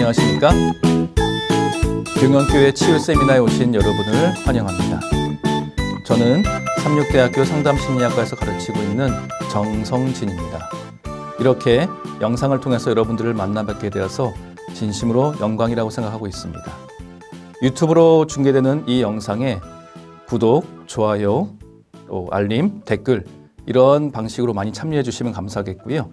안녕하십니까? 경영교회 치유 세미나에 오신 여러분을 환영합니다. 저는 삼육대학교 상담심리학과에서 가르치고 있는 정성진입니다. 이렇게 영상을 통해서 여러분들을 만나뵙게 되어서 진심으로 영광이라고 생각하고 있습니다. 유튜브로 중계되는 이 영상에 구독, 좋아요, 또 알림, 댓글 이런 방식으로 많이 참여해 주시면 감사하겠고요.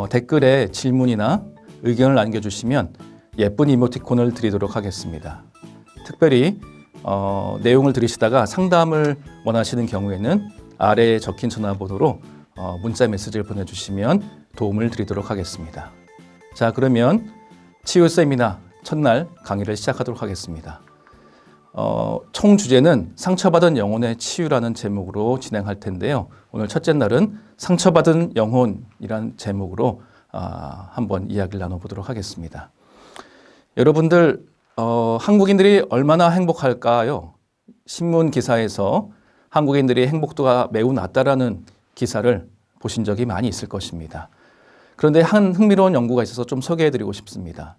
댓글에 질문이나 의견을 남겨주시면 예쁜 이모티콘을 드리도록 하겠습니다. 특별히 내용을 들으시다가 상담을 원하시는 경우에는 아래에 적힌 전화번호로 문자 메시지를 보내주시면 도움을 드리도록 하겠습니다. 자, 그러면 치유 세미나 첫날 강의를 시작하도록 하겠습니다. 총 주제는 상처받은 영혼의 치유라는 제목으로 진행할 텐데요. 오늘 첫째 날은 상처받은 영혼이란 제목으로 한번 이야기를 나눠보도록 하겠습니다. 여러분들 한국인들이 얼마나 행복할까요? 신문 기사에서 한국인들의 행복도가 매우 낮다라는 기사를 보신 적이 많이 있을 것입니다. 그런데 한 흥미로운 연구가 있어서 좀 소개해드리고 싶습니다.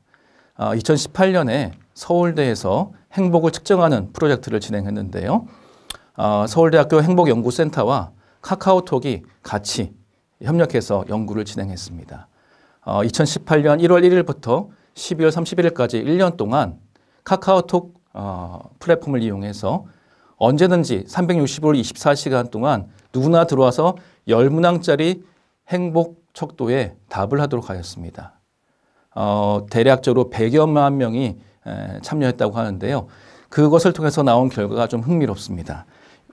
2018년에 서울대에서 행복을 측정하는 프로젝트를 진행했는데요. 서울대학교 행복연구센터와 카카오톡이 같이 협력해서 연구를 진행했습니다. 2018년 1월 1일부터 12월 31일까지 1년 동안 카카오톡 플랫폼을 이용해서 언제든지 365일 24시간 동안 누구나 들어와서 10문항짜리 행복 척도에 답을 하도록 하였습니다. 대략적으로 100여만 명이 참여했다고 하는데요. 그것을 통해서 나온 결과가 좀 흥미롭습니다.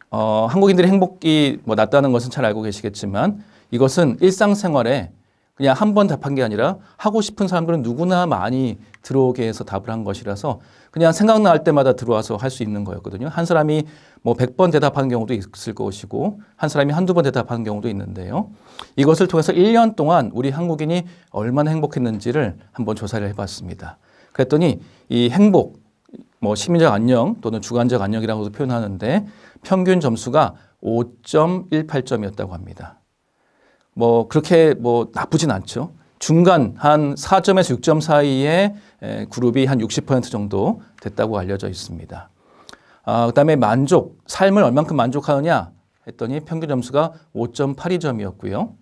한국인들의 행복이 낮다는 것은 잘 알고 계시겠지만 이것은 일상생활에 그냥 한 번 답한 게 아니라 하고 싶은 사람들은 누구나 많이 들어오게 해서 답을 한 것이라서 그냥 생각날 때마다 들어와서 할 수 있는 거였거든요. 한 사람이 100번 대답한 경우도 있을 것이고 한 사람이 한두 번 대답한 경우도 있는데요. 이것을 통해서 1년 동안 우리 한국인이 얼마나 행복했는지를 한번 조사를 해봤습니다. 그랬더니 이 행복, 시민적 안녕 또는 주관적 안녕이라고도 표현하는데 평균 점수가 5.18점이었다고 합니다. 그렇게 나쁘진 않죠. 중간 한 4점에서 6점 사이의 그룹이 한 60% 정도 됐다고 알려져 있습니다. 그다음에 만족, 삶을 얼만큼 만족하느냐 했더니 평균 점수가 5.82점이었고요.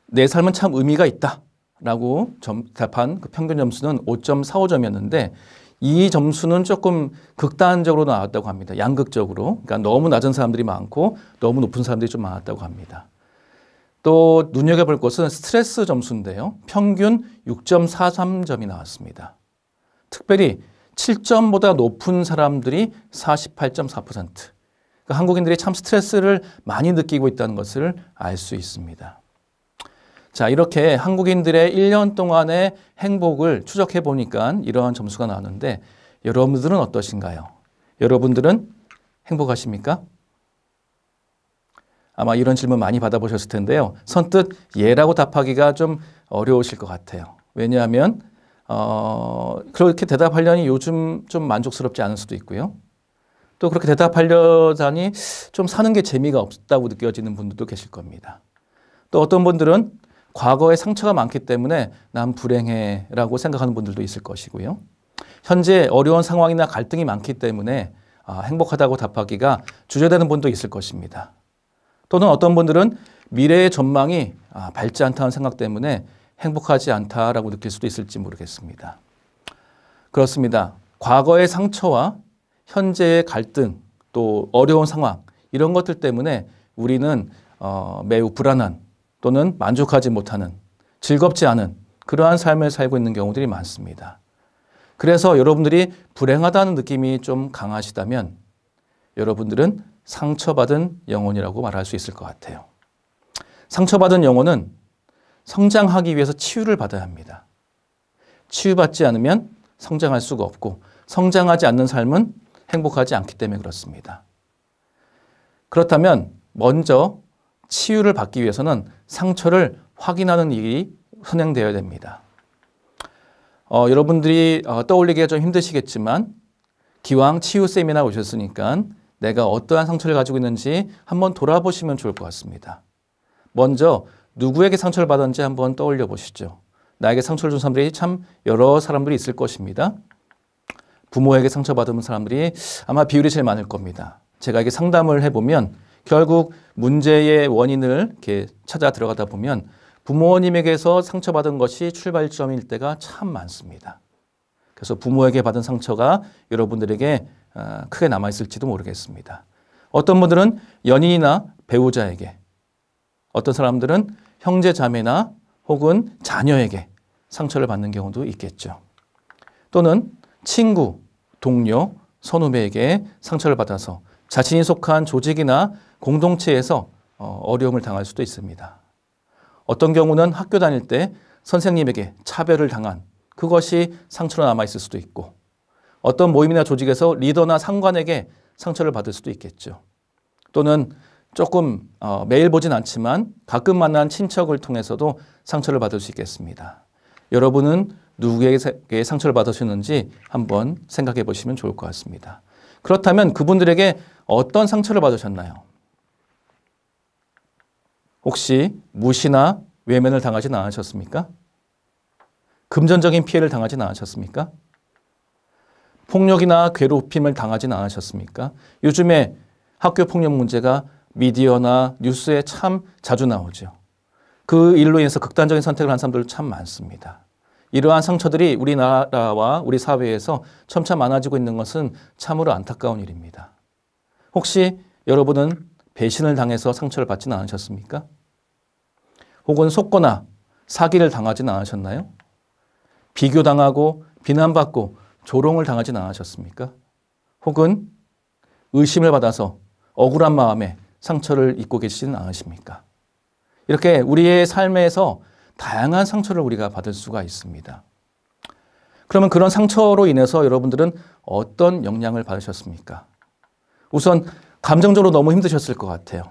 내 삶은 참 의미가 있다라고 답한 그 평균 점수는 5.45점이었는데 이 점수는 조금 극단적으로 나왔다고 합니다. 양극적으로. 그러니까 너무 낮은 사람들이 많고 너무 높은 사람들이 좀 많았다고 합니다. 또 눈여겨볼 것은 스트레스 점수인데요. 평균 6.43점이 나왔습니다. 특별히 7점보다 높은 사람들이 48.4%. 그러니까 한국인들이 참 스트레스를 많이 느끼고 있다는 것을 알 수 있습니다. 자, 이렇게 한국인들의 1년 동안의 행복을 추적해 보니까 이러한 점수가 나오는데 여러분들은 어떠신가요? 여러분들은 행복하십니까? 아마 이런 질문 많이 받아보셨을 텐데요. 선뜻 예라고 답하기가 좀 어려우실 것 같아요. 왜냐하면 그렇게 대답하려니 요즘 좀 만족스럽지 않을 수도 있고요. 또 그렇게 대답하려자니 좀 사는 게 재미가 없다고 느껴지는 분들도 계실 겁니다. 또 어떤 분들은 과거에 상처가 많기 때문에 난 불행해라고 생각하는 분들도 있을 것이고요. 현재 어려운 상황이나 갈등이 많기 때문에 행복하다고 답하기가 주저되는 분도 있을 것입니다. 또는 어떤 분들은 미래의 전망이 밝지 않다는 생각 때문에 행복하지 않다라고 느낄 수도 있을지 모르겠습니다. 그렇습니다. 과거의 상처와 현재의 갈등, 또 어려운 상황 이런 것들 때문에 우리는 매우 불안한 또는 만족하지 못하는 즐겁지 않은 그러한 삶을 살고 있는 경우들이 많습니다. 그래서 여러분들이 불행하다는 느낌이 좀 강하시다면 여러분들은 상처받은 영혼이라고 말할 수 있을 것 같아요. 상처받은 영혼은 성장하기 위해서 치유를 받아야 합니다. 치유받지 않으면 성장할 수가 없고 성장하지 않는 삶은 행복하지 않기 때문에 그렇습니다. 그렇다면 먼저 치유를 받기 위해서는 상처를 확인하는 일이 선행되어야 됩니다. 여러분들이 떠올리기가 좀 힘드시겠지만 기왕 치유 세미나 오셨으니까 내가 어떠한 상처를 가지고 있는지 한번 돌아보시면 좋을 것 같습니다. 먼저 누구에게 상처를 받았는지 한번 떠올려 보시죠. 나에게 상처를 준 사람들이 참 여러 사람들이 있을 것입니다. 부모에게 상처받은 사람들이 아마 비율이 제일 많을 겁니다. 제가 이게 상담을 해보면 결국 문제의 원인을 이렇게 찾아 들어가다 보면 부모님에게서 상처받은 것이 출발점일 때가 참 많습니다. 그래서 부모에게 받은 상처가 여러분들에게 크게 남아있을지도 모르겠습니다. 어떤 분들은 연인이나 배우자에게, 어떤 사람들은 형제 자매나 혹은 자녀에게 상처를 받는 경우도 있겠죠. 또는 친구, 동료, 선후배에게 상처를 받아서 자신이 속한 조직이나 공동체에서 어려움을 당할 수도 있습니다. 어떤 경우는 학교 다닐 때 선생님에게 차별을 당한 그것이 상처로 남아있을 수도 있고, 어떤 모임이나 조직에서 리더나 상관에게 상처를 받을 수도 있겠죠. 또는 조금 매일 보진 않지만 가끔 만난 친척을 통해서도 상처를 받을 수 있겠습니다. 여러분은 누구에게 상처를 받으셨는지 한번 생각해 보시면 좋을 것 같습니다. 그렇다면 그분들에게 어떤 상처를 받으셨나요? 혹시 무시나 외면을 당하진 않으셨습니까? 금전적인 피해를 당하진 않으셨습니까? 폭력이나 괴롭힘을 당하진 않으셨습니까? 요즘에 학교 폭력 문제가 미디어나 뉴스에 참 자주 나오죠. 그 일로 인해서 극단적인 선택을 한 사람들 참 많습니다. 이러한 상처들이 우리나라와 우리 사회에서 점차 많아지고 있는 것은 참으로 안타까운 일입니다. 혹시 여러분은 배신을 당해서 상처를 받지는 않으셨습니까? 혹은 속거나 사기를 당하지는 않으셨나요? 비교당하고 비난받고 조롱을 당하지는 않으셨습니까? 혹은 의심을 받아서 억울한 마음에 상처를 입고 계시지는 않으십니까? 이렇게 우리의 삶에서 다양한 상처를 우리가 받을 수가 있습니다. 그러면 그런 상처로 인해서 여러분들은 어떤 영향을 받으셨습니까? 우선 감정적으로 너무 힘드셨을 것 같아요.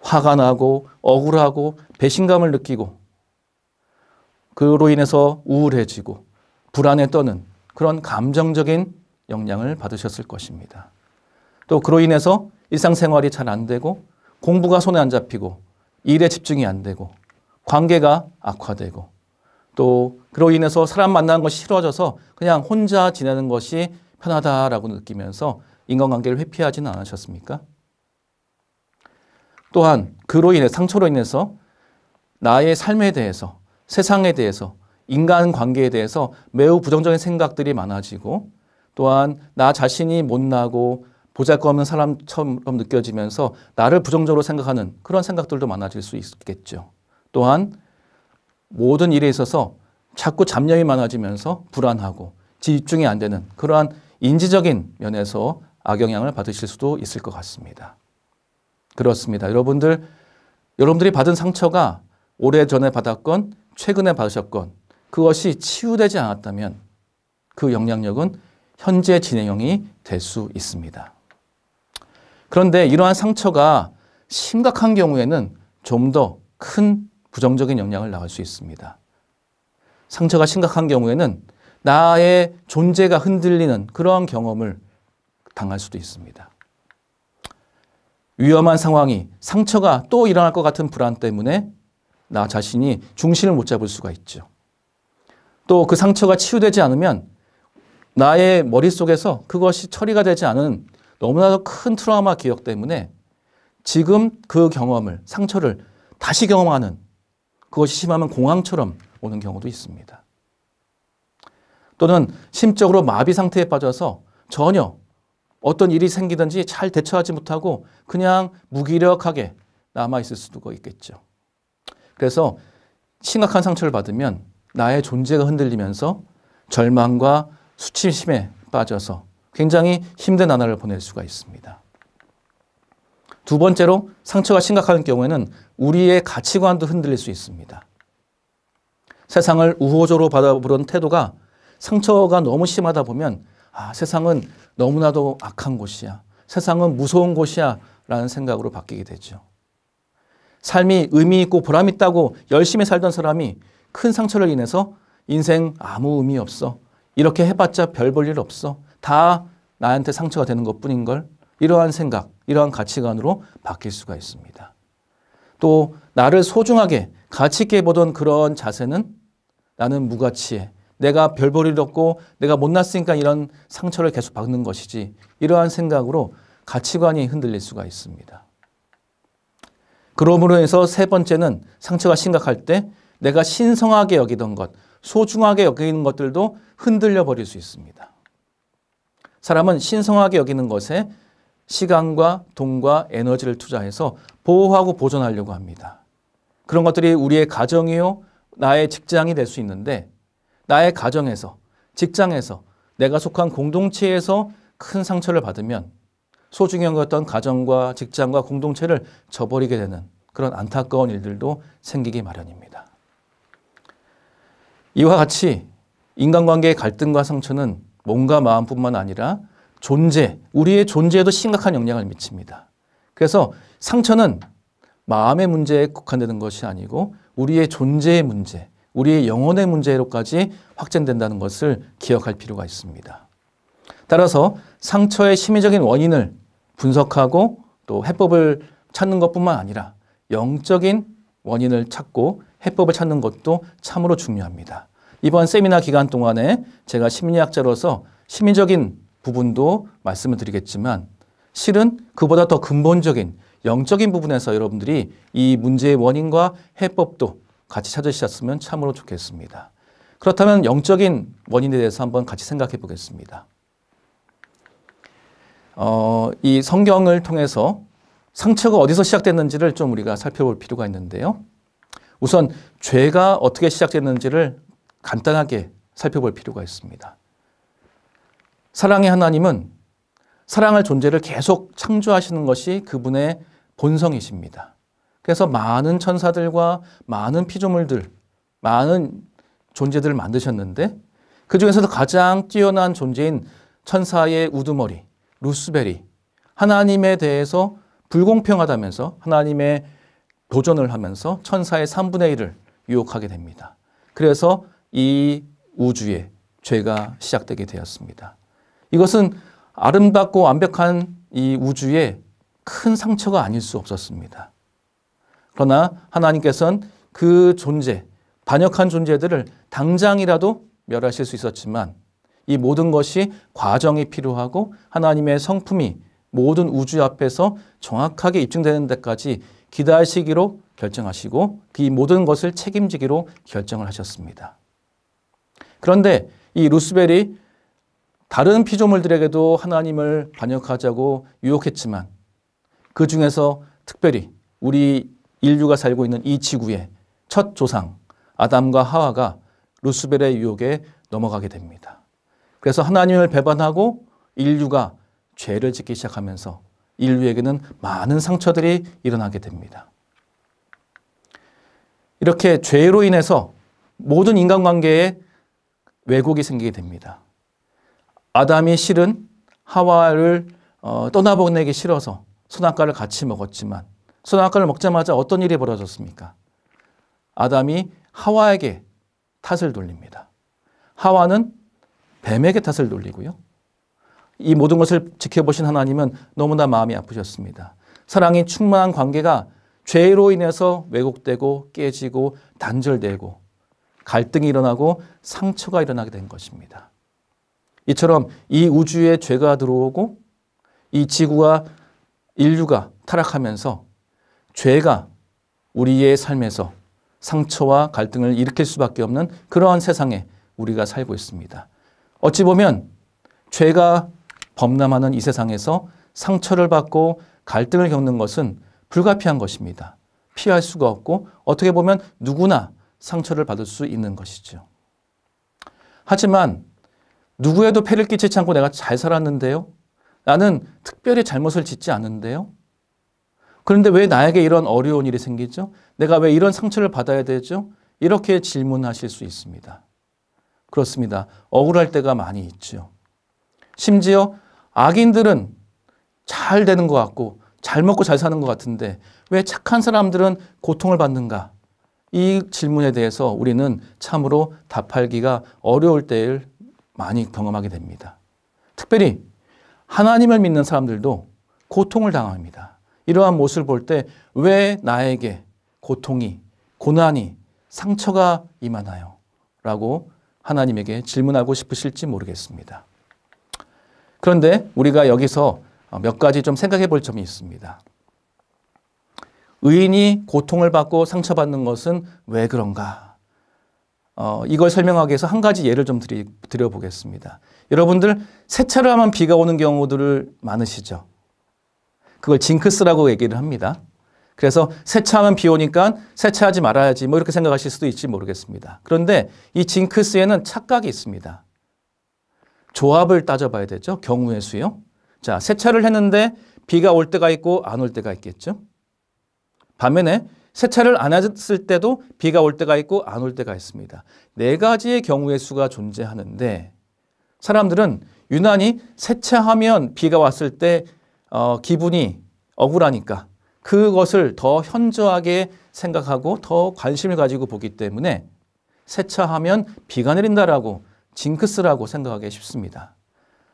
화가 나고 억울하고 배신감을 느끼고 그로 인해서 우울해지고 불안에 떠는 그런 감정적인 영향을 받으셨을 것입니다. 또 그로 인해서 일상생활이 잘 안 되고 공부가 손에 안 잡히고 일에 집중이 안 되고 관계가 악화되고 또 그로 인해서 사람 만나는 것이 싫어져서 그냥 혼자 지내는 것이 편하다라고 느끼면서 인간관계를 회피하지는 않으셨습니까? 또한 그로 인해 상처로 인해서 나의 삶에 대해서 세상에 대해서 인간관계에 대해서 매우 부정적인 생각들이 많아지고 또한 나 자신이 못나고 보잘것없는 사람처럼 느껴지면서 나를 부정적으로 생각하는 그런 생각들도 많아질 수 있겠죠. 또한 모든 일에 있어서 자꾸 잡념이 많아지면서 불안하고 집중이 안 되는 그러한 인지적인 면에서 악영향을 받으실 수도 있을 것 같습니다. 그렇습니다. 여러분들이 받은 상처가 오래전에 받았건 최근에 받으셨건 그것이 치유되지 않았다면 그 영향력은 현재 진행형이 될 수 있습니다. 그런데 이러한 상처가 심각한 경우에는 좀 더 큰 부정적인 영향을 낳을 수 있습니다. 상처가 심각한 경우에는 나의 존재가 흔들리는 그런 경험을 당할 수도 있습니다. 위험한 상황이 상처가 또 일어날 것 같은 불안 때문에 나 자신이 중심을 못 잡을 수가 있죠. 또 그 상처가 치유되지 않으면 나의 머릿속에서 그것이 처리가 되지 않은 너무나도 큰 트라우마 기억 때문에 지금 그 경험을, 상처를 다시 경험하는 그것이 심하면 공황처럼 오는 경우도 있습니다. 또는 심적으로 마비 상태에 빠져서 전혀 어떤 일이 생기든지 잘 대처하지 못하고 그냥 무기력하게 남아있을 수도 있겠죠. 그래서 심각한 상처를 받으면 나의 존재가 흔들리면서 절망과 수치심에 빠져서 굉장히 힘든 나날을 보낼 수가 있습니다. 두 번째로 상처가 심각한 경우에는 우리의 가치관도 흔들릴 수 있습니다. 세상을 우호적으로 바라보는 태도가 상처가 너무 심하다 보면 세상은 너무나도 악한 곳이야. 세상은 무서운 곳이야 라는 생각으로 바뀌게 되죠. 삶이 의미 있고 보람 있다고 열심히 살던 사람이 큰 상처를 인해서 인생 아무 의미 없어. 이렇게 해봤자 별 볼 일 없어. 다 나한테 상처가 되는 것뿐인걸. 이러한 생각, 이러한 가치관으로 바뀔 수가 있습니다. 또 나를 소중하게 가치 있게 보던 그런 자세는 나는 무가치해. 내가 별 볼일 없고 내가 못났으니까 이런 상처를 계속 받는 것이지. 이러한 생각으로 가치관이 흔들릴 수가 있습니다. 그러므로 해서 세 번째는 상처가 심각할 때 내가 신성하게 여기던 것, 소중하게 여기는 것들도 흔들려 버릴 수 있습니다. 사람은 신성하게 여기는 것에 시간과 돈과 에너지를 투자해서 보호하고 보존하려고 합니다. 그런 것들이 우리의 가정이요, 나의 직장이 될 수 있는데 나의 가정에서, 직장에서, 내가 속한 공동체에서 큰 상처를 받으면 소중히 여겼던 가정과 직장과 공동체를 저버리게 되는 그런 안타까운 일들도 생기기 마련입니다. 이와 같이 인간관계의 갈등과 상처는 몸과 마음뿐만 아니라 존재, 우리의 존재에도 심각한 영향을 미칩니다. 그래서 상처는 마음의 문제에 국한되는 것이 아니고 우리의 존재의 문제, 우리의 영혼의 문제로까지 확장된다는 것을 기억할 필요가 있습니다. 따라서 상처의 심리적인 원인을 분석하고 또 해법을 찾는 것뿐만 아니라 영적인 원인을 찾고 해법을 찾는 것도 참으로 중요합니다. 이번 세미나 기간 동안에 제가 심리학자로서 심리적인 부분도 말씀을 드리겠지만 실은 그보다 더 근본적인 영적인 부분에서 여러분들이 이 문제의 원인과 해법도 같이 찾으셨으면 참으로 좋겠습니다. 그렇다면 영적인 원인에 대해서 한번 같이 생각해 보겠습니다. 이 성경을 통해서 상처가 어디서 시작됐는지를 좀 우리가 살펴볼 필요가 있는데요. 우선 죄가 어떻게 시작됐는지를 간단하게 살펴볼 필요가 있습니다. 사랑의 하나님은 사랑할 존재를 계속 창조하시는 것이 그분의 본성이십니다. 그래서 많은 천사들과 많은 피조물들, 많은 존재들을 만드셨는데 그 중에서도 가장 뛰어난 존재인 천사의 우두머리, 루스벨이 하나님에 대해서 불공평하다면서 하나님의 도전을 하면서 천사의 3분의 1을 유혹하게 됩니다. 그래서 이 우주에 죄가 시작되게 되었습니다. 이것은 아름답고 완벽한 이 우주에 큰 상처가 아닐 수 없었습니다. 그러나 하나님께서는 그 존재, 반역한 존재들을 당장이라도 멸하실 수 있었지만 이 모든 것이 과정이 필요하고 하나님의 성품이 모든 우주 앞에서 정확하게 입증되는 데까지 기다리시기로 결정하시고 이 모든 것을 책임지기로 결정을 하셨습니다. 그런데 이 루스벨이 다른 피조물들에게도 하나님을 반역하자고 유혹했지만 그 중에서 특별히 우리 인류가 살고 있는 이 지구의 첫 조상 아담과 하와가 루스벨의 유혹에 넘어가게 됩니다. 그래서 하나님을 배반하고 인류가 죄를 짓기 시작하면서 인류에게는 많은 상처들이 일어나게 됩니다. 이렇게 죄로 인해서 모든 인간관계에 왜곡이 생기게 됩니다. 아담이 실은 하와를 떠나보내기 싫어서 선악과를 같이 먹었지만 선악과를 먹자마자 어떤 일이 벌어졌습니까? 아담이 하와에게 탓을 돌립니다. 하와는 뱀에게 탓을 돌리고요. 이 모든 것을 지켜보신 하나님은 너무나 마음이 아프셨습니다. 사랑이 충만한 관계가 죄로 인해서 왜곡되고 깨지고 단절되고 갈등이 일어나고 상처가 일어나게 된 것입니다. 이처럼 이 우주에 죄가 들어오고 이 지구와 인류가 타락하면서 죄가 우리의 삶에서 상처와 갈등을 일으킬 수밖에 없는 그러한 세상에 우리가 살고 있습니다. 어찌 보면 죄가 범람하는 이 세상에서 상처를 받고 갈등을 겪는 것은 불가피한 것입니다. 피할 수가 없고 어떻게 보면 누구나 상처를 받을 수 있는 것이죠. 하지만 누구에도 폐를 끼치지 않고 내가 잘 살았는데요? 나는 특별히 잘못을 짓지 않는데요? 그런데 왜 나에게 이런 어려운 일이 생기죠? 내가 왜 이런 상처를 받아야 되죠? 이렇게 질문하실 수 있습니다. 그렇습니다. 억울할 때가 많이 있죠. 심지어 악인들은 잘 되는 것 같고 잘 먹고 잘 사는 것 같은데 왜 착한 사람들은 고통을 받는가? 이 질문에 대해서 우리는 참으로 답하기가 어려울 때를 많이 경험하게 됩니다. 특별히 하나님을 믿는 사람들도 고통을 당합니다. 이러한 모습을 볼 때 왜 나에게 고통이, 고난이, 상처가 임하나요? 라고 하나님에게 질문하고 싶으실지 모르겠습니다. 그런데 우리가 여기서 몇 가지 좀 생각해 볼 점이 있습니다. 의인이 고통을 받고 상처받는 것은 왜 그런가? 이걸 설명하기 위해서 한 가지 예를 좀 드려보겠습니다. 여러분들 세차를 하면 비가 오는 경우들을 많으시죠? 그걸 징크스라고 얘기를 합니다. 그래서 세차하면 비 오니까 세차하지 말아야지 뭐 이렇게 생각하실 수도 있을지 모르겠습니다. 그런데 이 징크스에는 착각이 있습니다. 조합을 따져봐야 되죠. 경우의 수요. 자, 세차를 했는데 비가 올 때가 있고 안 올 때가 있겠죠. 반면에 세차를 안 했을 때도 비가 올 때가 있고 안 올 때가 있습니다. 네 가지의 경우의 수가 존재하는데 사람들은 유난히 세차하면 비가 왔을 때 기분이 억울하니까 그것을 더 현저하게 생각하고 더 관심을 가지고 보기 때문에 세차하면 비가 내린다라고 징크스라고 생각하기 쉽습니다.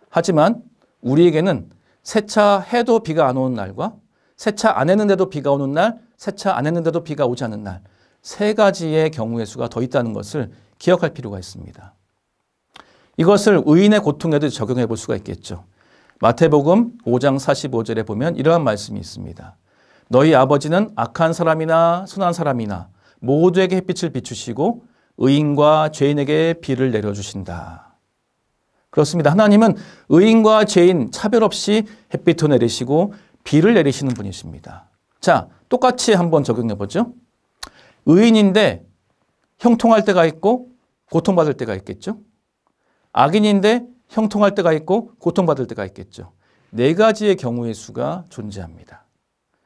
하지만 우리에게는 세차해도 비가 안 오는 날과 세차 안 했는데도 비가 오는 날, 세차 안 했는데도 비가 오지 않는 날, 세 가지의 경우의 수가 더 있다는 것을 기억할 필요가 있습니다. 이것을 의인의 고통에도 적용해 볼 수가 있겠죠. 마태복음 5장 45절에 보면 이러한 말씀이 있습니다. 너희 아버지는 악한 사람이나 선한 사람이나 모두에게 햇빛을 비추시고 의인과 죄인에게 비를 내려주신다. 그렇습니다. 하나님은 의인과 죄인 차별 없이 햇빛도 내리시고 비를 내리시는 분이십니다. 자, 똑같이 한번 적용해 보죠. 의인인데 형통할 때가 있고 고통받을 때가 있겠죠. 악인인데 형통할 때가 있고 고통받을 때가 있겠죠. 네 가지의 경우의 수가 존재합니다.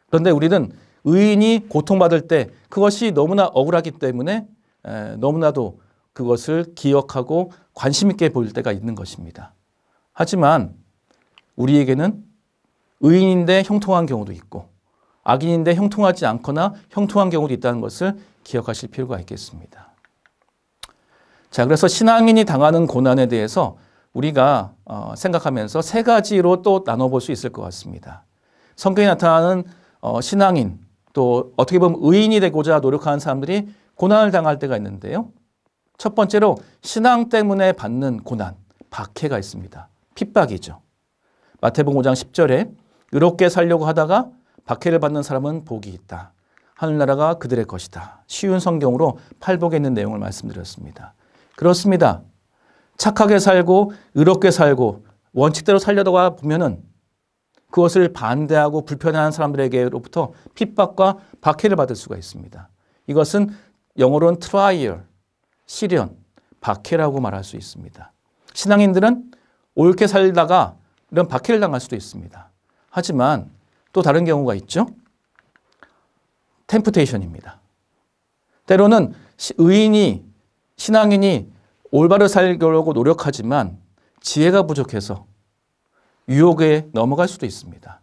그런데 우리는 의인이 고통받을 때 그것이 너무나 억울하기 때문에 너무나도 그것을 기억하고 관심 있게 볼 때가 있는 것입니다. 하지만 우리에게는 의인인데 형통한 경우도 있고 악인인데 형통하지 않거나 형통한 경우도 있다는 것을 기억하실 필요가 있겠습니다. 자, 그래서 신앙인이 당하는 고난에 대해서 우리가 생각하면서 세 가지로 또 나눠볼 수 있을 것 같습니다. 성경에 나타나는 신앙인 또 어떻게 보면 의인이 되고자 노력하는 사람들이 고난을 당할 때가 있는데요. 첫 번째로 신앙 때문에 받는 고난, 박해가 있습니다. 핍박이죠. 마태복음 5장 10절에 의롭게 살려고 하다가 박해를 받는 사람은 복이 있다. 하늘나라가 그들의 것이다. 쉬운 성경으로 팔복에 있는 내용을 말씀드렸습니다. 그렇습니다. 착하게 살고 의롭게 살고 원칙대로 살려다가 보면은 그것을 반대하고 불편해하는 사람들에게로부터 핍박과 박해를 받을 수가 있습니다. 이것은 영어로는 트라이얼, 시련, 박해라고 말할 수 있습니다. 신앙인들은 옳게 살다가 이런 박해를 당할 수도 있습니다. 하지만 또 다른 경우가 있죠. 템프테이션입니다. 때로는 의인이, 신앙인이 올바로 살려고 노력하지만 지혜가 부족해서 유혹에 넘어갈 수도 있습니다.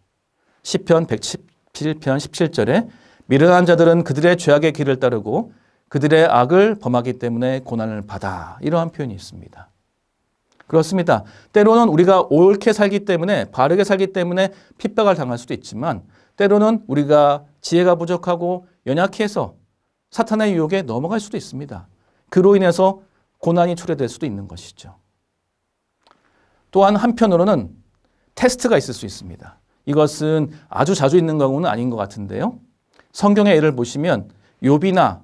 시편 117편 17절에 미련한 자들은 그들의 죄악의 길을 따르고 그들의 악을 범하기 때문에 고난을 받아. 이러한 표현이 있습니다. 그렇습니다. 때로는 우리가 옳게 살기 때문에 바르게 살기 때문에 핍박을 당할 수도 있지만 때로는 우리가 지혜가 부족하고 연약해서 사탄의 유혹에 넘어갈 수도 있습니다. 그로 인해서 고난이 초래될 수도 있는 것이죠. 또한 한편으로는 테스트가 있을 수 있습니다. 이것은 아주 자주 있는 경우는 아닌 것 같은데요. 성경의 예를 보시면 욥이나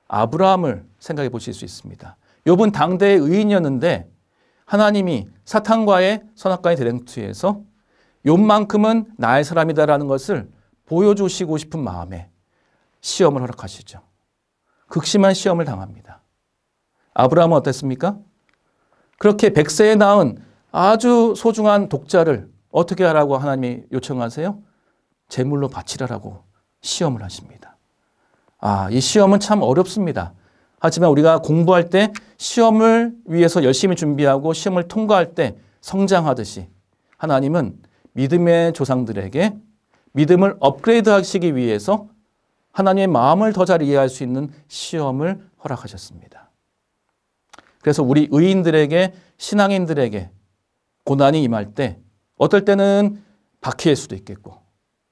아브라함을 생각해 보실 수 있습니다. 욥은 당대의 의인이었는데 하나님이 사탄과의 선악과의 대쟁투에서 욥만큼은 나의 사람이다라는 것을 보여주시고 싶은 마음에 시험을 허락하시죠. 극심한 시험을 당합니다. 아브라함은 어땠습니까? 그렇게 100세에 낳은 아주 소중한 독자를 어떻게 하라고 하나님이 요청하세요? 제물로 바치라라고 시험을 하십니다. 이 시험은 참 어렵습니다. 하지만 우리가 공부할 때 시험을 위해서 열심히 준비하고 시험을 통과할 때 성장하듯이 하나님은 믿음의 조상들에게 믿음을 업그레이드 하시기 위해서 하나님의 마음을 더 잘 이해할 수 있는 시험을 허락하셨습니다. 그래서 우리 의인들에게, 신앙인들에게 고난이 임할 때 어떨 때는 박해일 수도 있겠고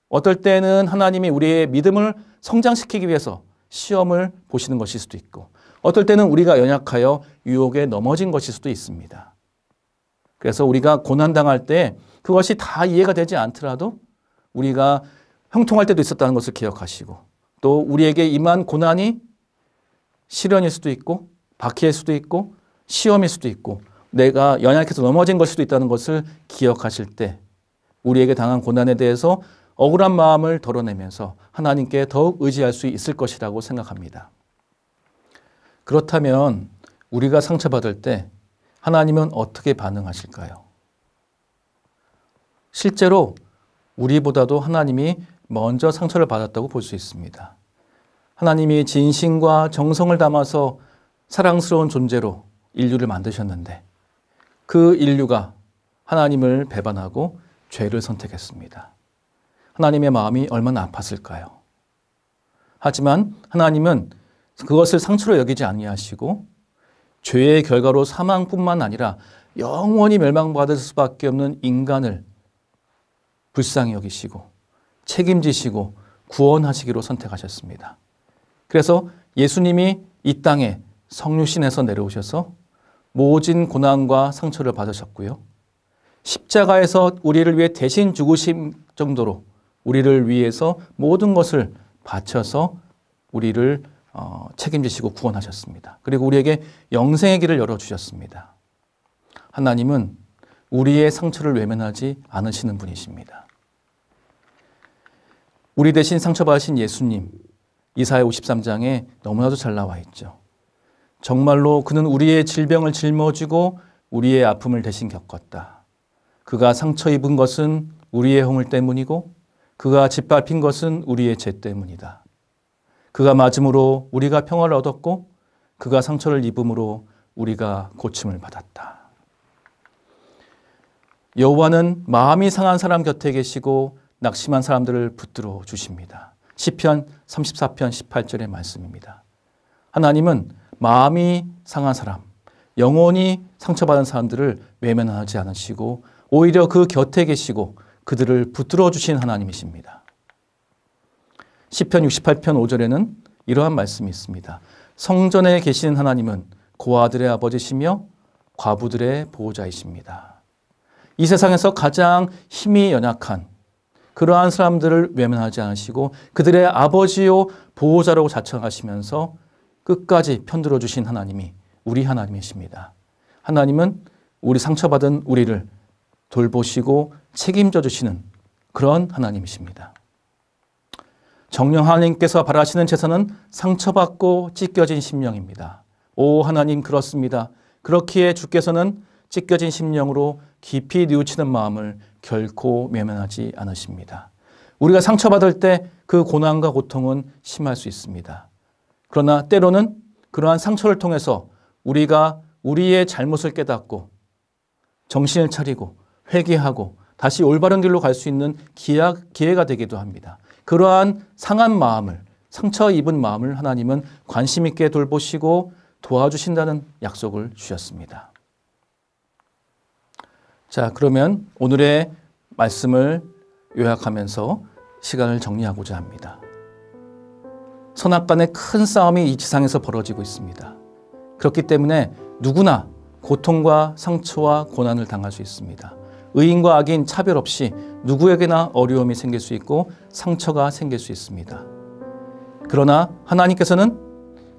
어떨 때는 하나님이 우리의 믿음을 성장시키기 위해서 시험을 보시는 것일 수도 있고 어떨 때는 우리가 연약하여 유혹에 넘어진 것일 수도 있습니다. 그래서 우리가 고난당할 때 그것이 다 이해가 되지 않더라도 우리가 형통할 때도 있었다는 것을 기억하시고, 또 우리에게 임한 고난이 시련일 수도 있고 박해일 수도 있고 시험일 수도 있고 내가 연약해서 넘어진 걸 수도 있다는 것을 기억하실 때 우리에게 당한 고난에 대해서 억울한 마음을 덜어내면서 하나님께 더욱 의지할 수 있을 것이라고 생각합니다. 그렇다면 우리가 상처받을 때 하나님은 어떻게 반응하실까요? 실제로 우리보다도 하나님이 먼저 상처를 받았다고 볼 수 있습니다. 하나님이 진심과 정성을 담아서 사랑스러운 존재로 인류를 만드셨는데 그 인류가 하나님을 배반하고 죄를 선택했습니다. 하나님의 마음이 얼마나 아팠을까요? 하지만 하나님은 그것을 상처로 여기지 아니하시고 죄의 결과로 사망뿐만 아니라 영원히 멸망받을 수밖에 없는 인간을 불쌍히 여기시고 책임지시고 구원하시기로 선택하셨습니다. 그래서 예수님이 이 땅에 성육신에서 내려오셔서 모진 고난과 상처를 받으셨고요. 십자가에서 우리를 위해 대신 죽으신 정도로 우리를 위해서 모든 것을 바쳐서 우리를 책임지시고 구원하셨습니다. 그리고 우리에게 영생의 길을 열어주셨습니다. 하나님은 우리의 상처를 외면하지 않으시는 분이십니다. 우리 대신 상처받으신 예수님, 이사야 53장에 너무나도 잘 나와 있죠. 정말로 그는 우리의 질병을 짊어지고 우리의 아픔을 대신 겪었다. 그가 상처 입은 것은 우리의 허물 때문이고 그가 짓밟힌 것은 우리의 죄 때문이다. 그가 맞음으로 우리가 평화를 얻었고 그가 상처를 입음으로 우리가 고침을 받았다. 여호와는 마음이 상한 사람 곁에 계시고 낙심한 사람들을 붙들어 주십니다. 시편 34편 18절의 말씀입니다. 하나님은 마음이 상한 사람, 영혼이 상처받은 사람들을 외면하지 않으시고 오히려 그 곁에 계시고 그들을 붙들어 주신 하나님이십니다. 시편 68편 5절에는 이러한 말씀이 있습니다. 성전에 계시는 하나님은 고아들의 아버지시며 과부들의 보호자이십니다. 이 세상에서 가장 힘이 연약한 그러한 사람들을 외면하지 않으시고 그들의 아버지요 보호자라고 자청하시면서 끝까지 편들어 주신 하나님이 우리 하나님이십니다. 하나님은 우리 상처받은 우리를 돌보시고 책임져 주시는 그런 하나님이십니다. 정령 하나님께서 바라시는 제사는 상처받고 찢겨진 심령입니다. 오 하나님 그렇습니다. 그렇기에 주께서는 찢겨진 심령으로 깊이 뉘우치는 마음을 결코 외면하지 않으십니다. 우리가 상처받을 때 그 고난과 고통은 심할 수 있습니다. 그러나 때로는 그러한 상처를 통해서 우리가 우리의 잘못을 깨닫고 정신을 차리고 회개하고 다시 올바른 길로 갈 수 있는 기회가 되기도 합니다. 그러한 상한 마음을, 상처 입은 마음을 하나님은 관심 있게 돌보시고 도와주신다는 약속을 주셨습니다. 자, 그러면 오늘의 말씀을 요약하면서 시간을 정리하고자 합니다. 선악간의 큰 싸움이 이 지상에서 벌어지고 있습니다. 그렇기 때문에 누구나 고통과 상처와 고난을 당할 수 있습니다. 의인과 악인 차별 없이 누구에게나 어려움이 생길 수 있고 상처가 생길 수 있습니다. 그러나 하나님께서는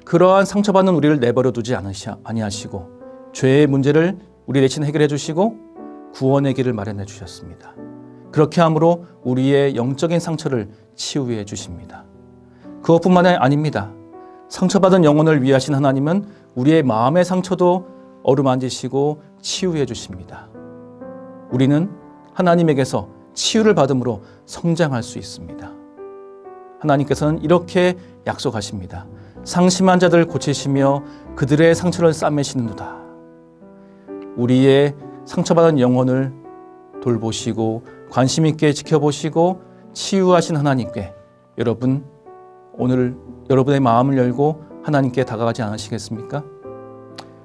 그러한 상처받는 우리를 내버려 두지 아니하시고 죄의 문제를 우리 대신 해결해 주시고 구원의 길을 마련해 주셨습니다. 그렇게 함으로 우리의 영적인 상처를 치유해 주십니다. 그것뿐만이 아닙니다. 상처받은 영혼을 위하신 하나님은 우리의 마음의 상처도 어루만지시고 치유해 주십니다. 우리는 하나님에게서 치유를 받음으로 성장할 수 있습니다. 하나님께서는 이렇게 약속하십니다. 상심한 자들 고치시며 그들의 상처를 싸매시는도다. 우리의 상처받은 영혼을 돌보시고 관심 있게 지켜보시고 치유하신 하나님께 여러분 오늘 여러분의 마음을 열고 하나님께 다가가지 않으시겠습니까?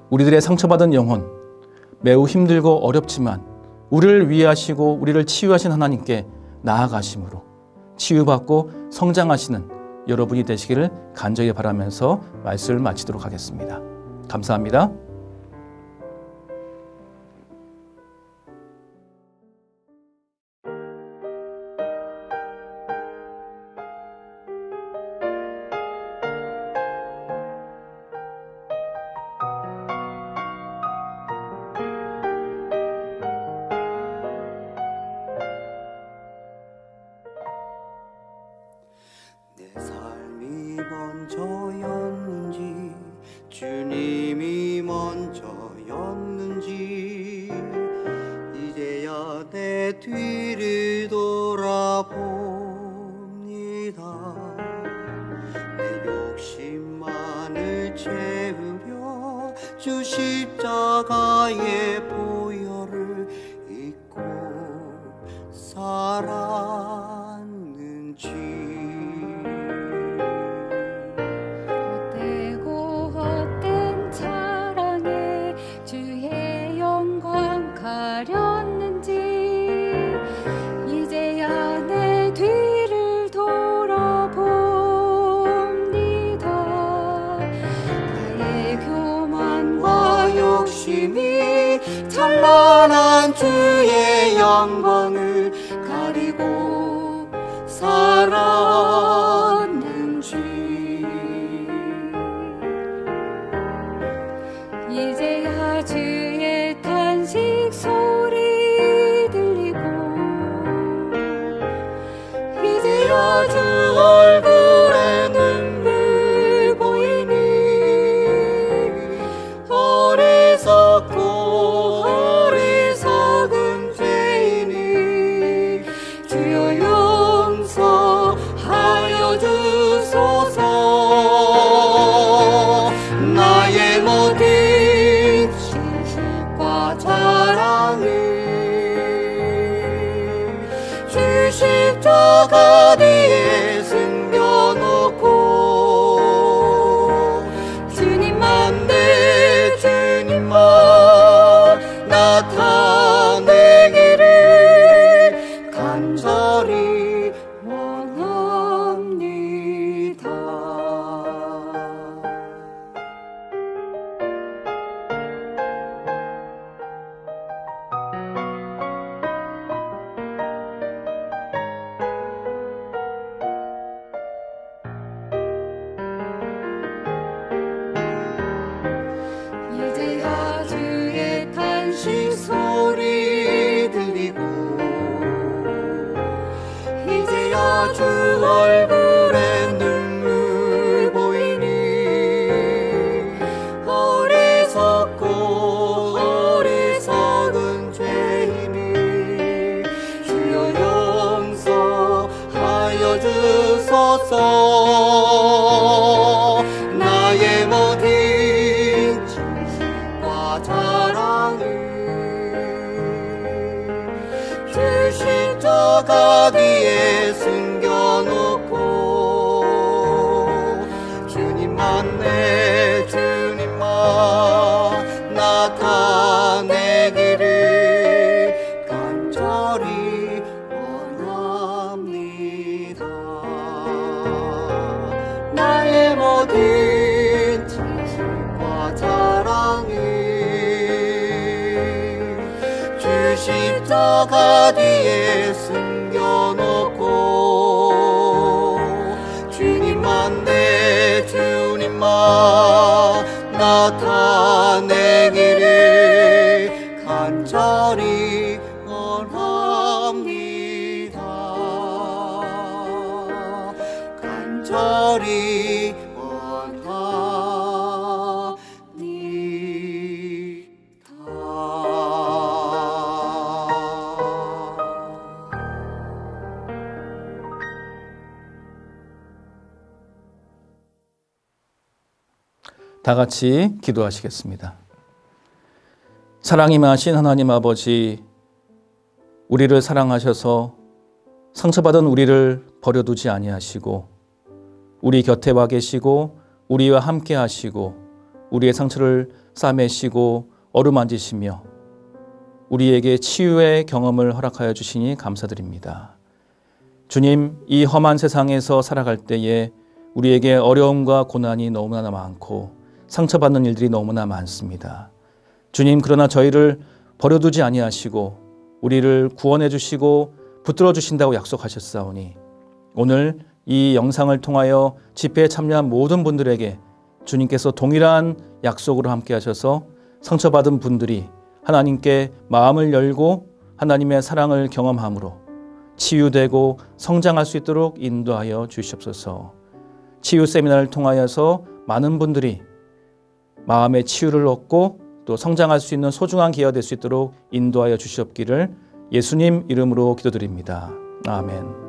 우리들의 상처받은 영혼 매우 힘들고 어렵지만 우리를 위하시고 우리를 치유하신 하나님께 나아가심으로 치유받고 성장하시는 여러분이 되시기를 간절히 바라면서 말씀을 마치도록 하겠습니다. 감사합니다. 먼저였는지 주님이 먼저였는지 이제야 내 뒤를 돌아봅니다. 내 욕심만을 채우려 주 십자가의 보혈을 잊고 살았는지 찬란한 주의 영광을 가리고 살았는지 이제야 주의 탄식 소리 들리고 이제야 주 얼굴에 눈물 보이니 어리석고 십자가 뒤에 숨겨놓고 주님만 내 주님만 나타내기를 간절히 원합니다. 이제야 주의 탄식 소리 들리고 이제야 주 얼굴에 눈물 보이니 어리석고 어리석은 죄인이 주여 용서하여 주소서. 나의 모든 주 십자가 뒤에 숨겨놓고 주님만 내 주님만 나타내기를 간절히 원합니다. 나의 모든 지식과 자랑이 십자가 뒤에 숨겨놓고 주님만 내 주님만 나타내기를 간절히 원합니다. 간절히 원합니다. 다 같이 기도하시겠습니다. 사랑이 많으신 하나님 아버지, 우리를 사랑하셔서 상처받은 우리를 버려두지 아니하시고 우리 곁에 와 계시고 우리와 함께 하시고 우리의 상처를 싸매시고 어루만지시며 우리에게 치유의 경험을 허락하여 주시니 감사드립니다. 주님, 이 험한 세상에서 살아갈 때에 우리에게 어려움과 고난이 너무나 많고 상처받는 일들이 너무나 많습니다. 주님, 그러나 저희를 버려두지 아니하시고 우리를 구원해 주시고 붙들어 주신다고 약속하셨사오니 오늘 이 영상을 통하여 집회에 참여한 모든 분들에게 주님께서 동일한 약속으로 함께 하셔서 상처받은 분들이 하나님께 마음을 열고 하나님의 사랑을 경험함으로 치유되고 성장할 수 있도록 인도하여 주시옵소서. 치유 세미나를 통하여서 많은 분들이 마음의 치유를 얻고 또 성장할 수 있는 소중한 기회가 될 수 있도록 인도하여 주시옵기를 예수님 이름으로 기도드립니다. 아멘.